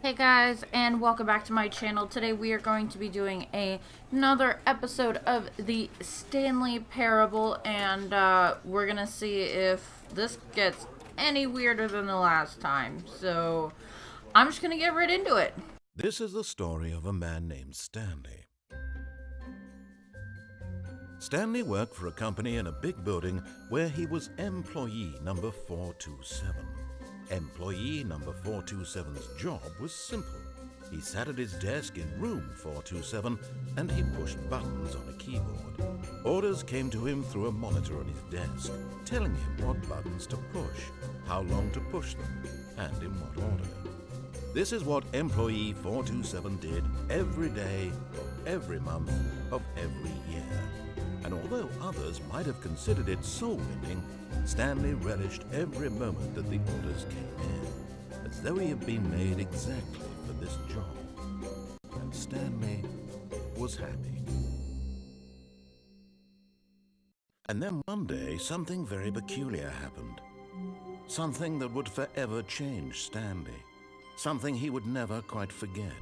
Hey guys, and welcome back to my channel. Today we are going to be doing another episode of the Stanley Parable, and we're gonna see if this gets any weirder than the last time. So I'm just gonna get right into it. This is the story of a man named Stanley. Stanley worked for a company in a big building where he was employee number 427. Employee number 427's job was simple. He sat at his desk in room 427 and he pushed buttons on a keyboard. Orders came to him through a monitor on his desk, telling him what buttons to push, how long to push them, and in what order. This is what employee 427 did every day of every month of every year. And although others might have considered it soul-winning, Stanley relished every moment that the orders came in, as though he had been made exactly for this job. And Stanley was happy. And then one day, something very peculiar happened. Something that would forever change Stanley. Something he would never quite forget.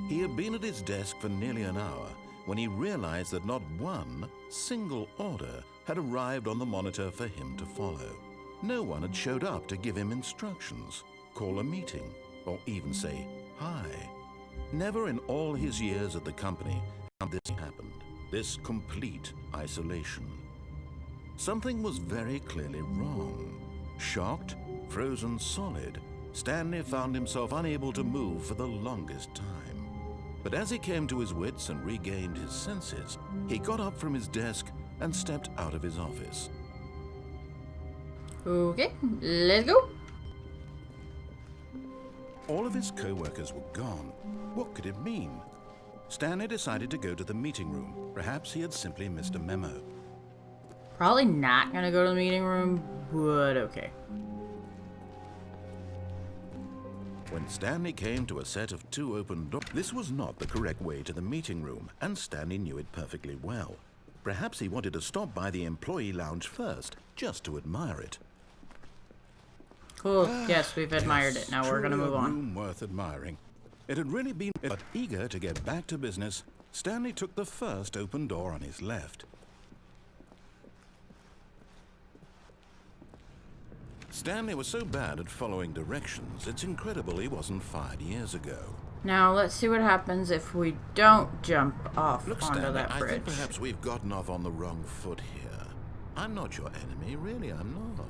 He had been at his desk for nearly an hour when he realized that not one single order had arrived on the monitor for him to follow. No one had showed up to give him instructions, call a meeting, or even say hi. Never in all his years at the company had this happened, this complete isolation. Something was very clearly wrong. Shocked, frozen solid, Stanley found himself unable to move for the longest time. But as he came to his wits and regained his senses, he got up from his desk and stepped out of his office. Okay, let's go. All of his co-workers were gone. What could it mean? Stanley decided to go to the meeting room. Perhaps he had simply missed a memo. Probably not gonna go to the meeting room, but okay. When Stanley came to a set of two open doors, this was not the correct way to the meeting room, and Stanley knew it perfectly well. Perhaps he wanted to stop by the employee lounge first, just to admire it. Cool. Yes, we've admired it. Now we're gonna move on. A room worth admiring. It had really been, but eager to get back to business, Stanley took the first open door on his left. Stanley was so bad at following directions, it's incredible he wasn't fired years ago. Now let's see what happens if we don't jump off Look, onto Stanley, that bridge. I think perhaps we've gotten off on the wrong foot here. I'm not your enemy, really, I'm not.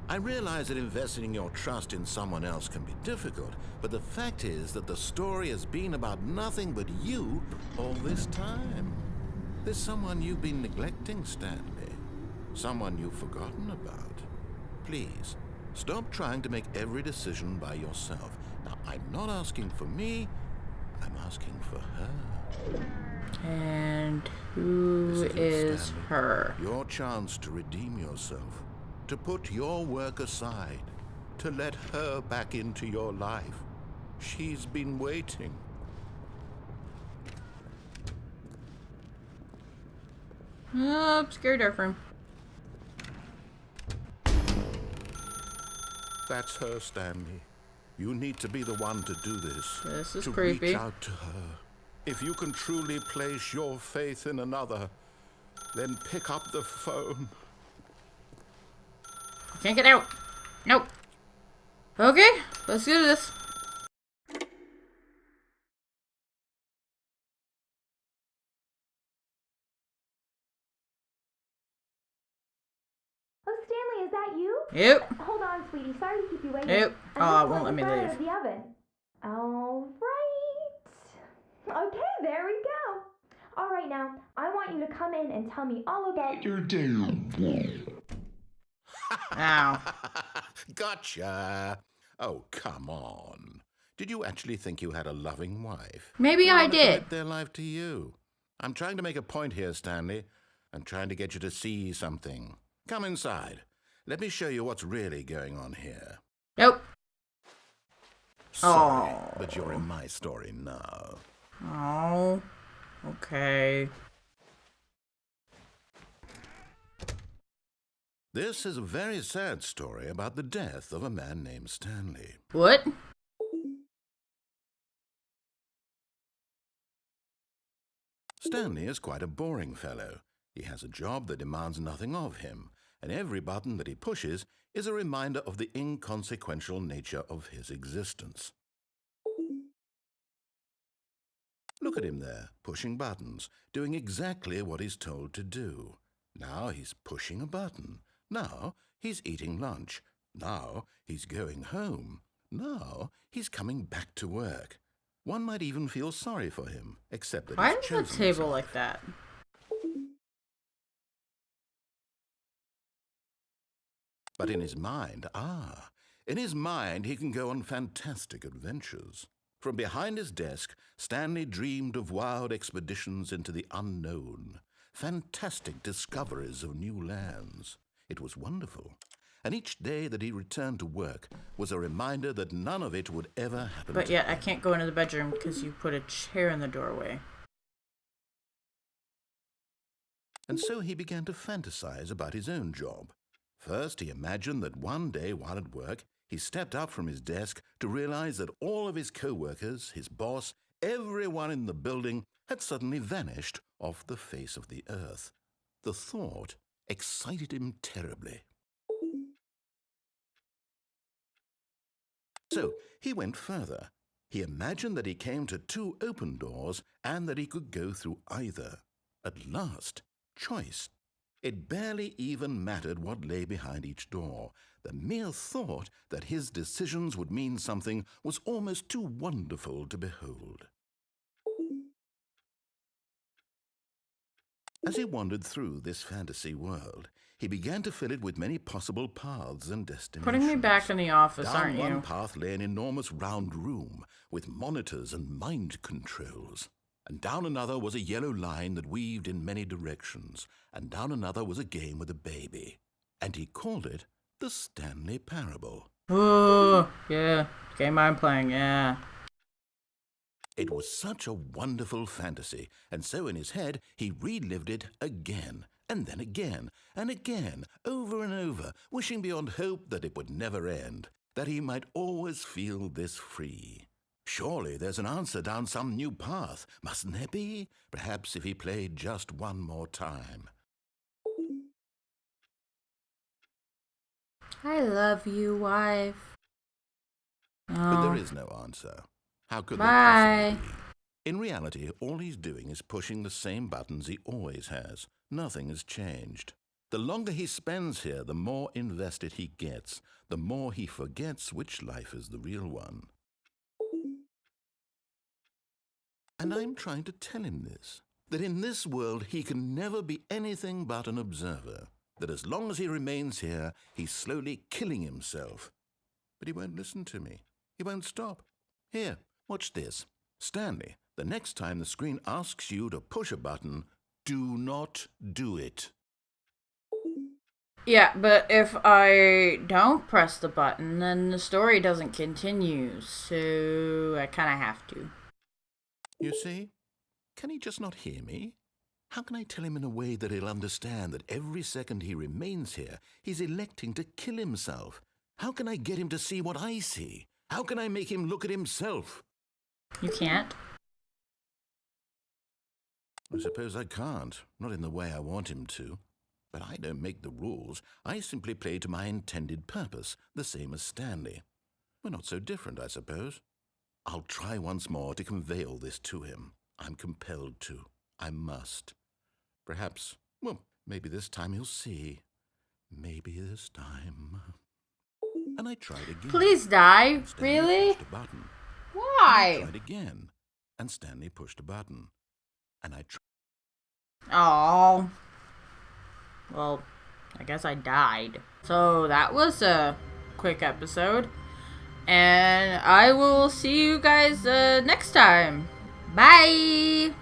I realize that investing your trust in someone else can be difficult, but the fact is that the story has been about nothing but you all this time. There's someone you've been neglecting, Stanley. Someone you've forgotten about. Please, stop trying to make every decision by yourself. Now, I'm not asking for me, I'm asking for her. And who is Stanley? her? Your chance to redeem yourself, to put your work aside, to let her back into your life. She's been waiting. Oh, scary dark room. That's her, Stanley. You need to be the one to do this. This is to creepy. reach out to her. If you can truly place your faith in another, then pick up the phone. Can't get out. Nope. Okay, let's do this. Oh, Stanley, is that you? Yep. Hold on, sweetie. Sorry to keep you waiting. Yep. I'm It won't let me pulling the leave. out of the oven. All right. Okay, there we go. All right, now, I want you to come in and tell me all about your day. Ow. Gotcha. Oh, come on. Did you actually think you had a loving wife? Maybe I did. Commit their life to you. I'm trying to make a point here, Stanley. I'm trying to get you to see something. Come inside. Let me show you what's really going on here. Nope. Sorry, Oh. but you're in my story now. Oh. Okay. This is a very sad story about the death of a man named Stanley. What? Stanley is quite a boring fellow. He has a job that demands nothing of him, and every button that he pushes is a reminder of the inconsequential nature of his existence. Look at him there, pushing buttons, doing exactly what he's told to do. Now he's pushing a button. Now he's eating lunch. Now he's going home. Now he's coming back to work. One might even feel sorry for him, except that Why he's is the chosen table himself. like that? But in his mind, he can go on fantastic adventures. From behind his desk, Stanley dreamed of wild expeditions into the unknown, fantastic discoveries of new lands. It was wonderful. And each day that he returned to work was a reminder that none of it would ever happen But to yet, him. I can't go into the bedroom because you put a chair in the doorway. And so he began to fantasize about his own job. First, he imagined that one day while at work, he stepped up from his desk to realize that all of his co-workers, his boss, everyone in the building had suddenly vanished off the face of the earth. The thought excited him terribly. So he went further. He imagined that he came to 2 open doors and that he could go through either. At last, choice. It barely even mattered what lay behind each door. The mere thought that his decisions would mean something was almost too wonderful to behold. As he wandered through this fantasy world, he began to fill it with many possible paths and destinations. Putting me back in the office, Down aren't one you? path lay an enormous round room with monitors and mind controls. And down another was a yellow line that weaved in many directions. And down another was a game with a baby. And he called it the Stanley Parable. Oh, yeah. Game I'm playing, yeah. It was such a wonderful fantasy, and so in his head he relived it again, and then again, and again, over and over, wishing beyond hope that it would never end, that he might always feel this free. Surely there's an answer down some new path, mustn't there be? Perhaps if he played just one more time. I love you, wife. But there Oh, is no answer. How could there bye. possibly be? In reality, all he's doing is pushing the same buttons he always has. Nothing has changed. The longer he spends here, the more invested he gets, the more he forgets which life is the real one. And I'm trying to tell him this, that in this world he can never be anything but an observer, that as long as he remains here, he's slowly killing himself. But he won't listen to me. He won't stop. Here, watch this. Stanley, the next time the screen asks you to push a button, do not do it. Yeah, but if I don't press the button, then the story doesn't continue, so I kind of have to. You see? Can he just not hear me? How can I tell him in a way that he'll understand that every second he remains here, he's electing to kill himself? How can I get him to see what I see? How can I make him look at himself? You can't? I suppose I can't, not in the way I want him to. But I don't make the rules. I simply play to my intended purpose, the same as Stanley. We're not so different, I suppose. I'll try once more to convey all this to him. I'm compelled to. I must. Perhaps, well, maybe this time he'll see. Maybe this time. And I tried again. Please die. Stanley Really? pushed a button. I Why? tried again. And Stanley pushed a button. And I tried. Oh. Well, I guess I died. So that was a quick episode. And I will see you guys next time. Bye!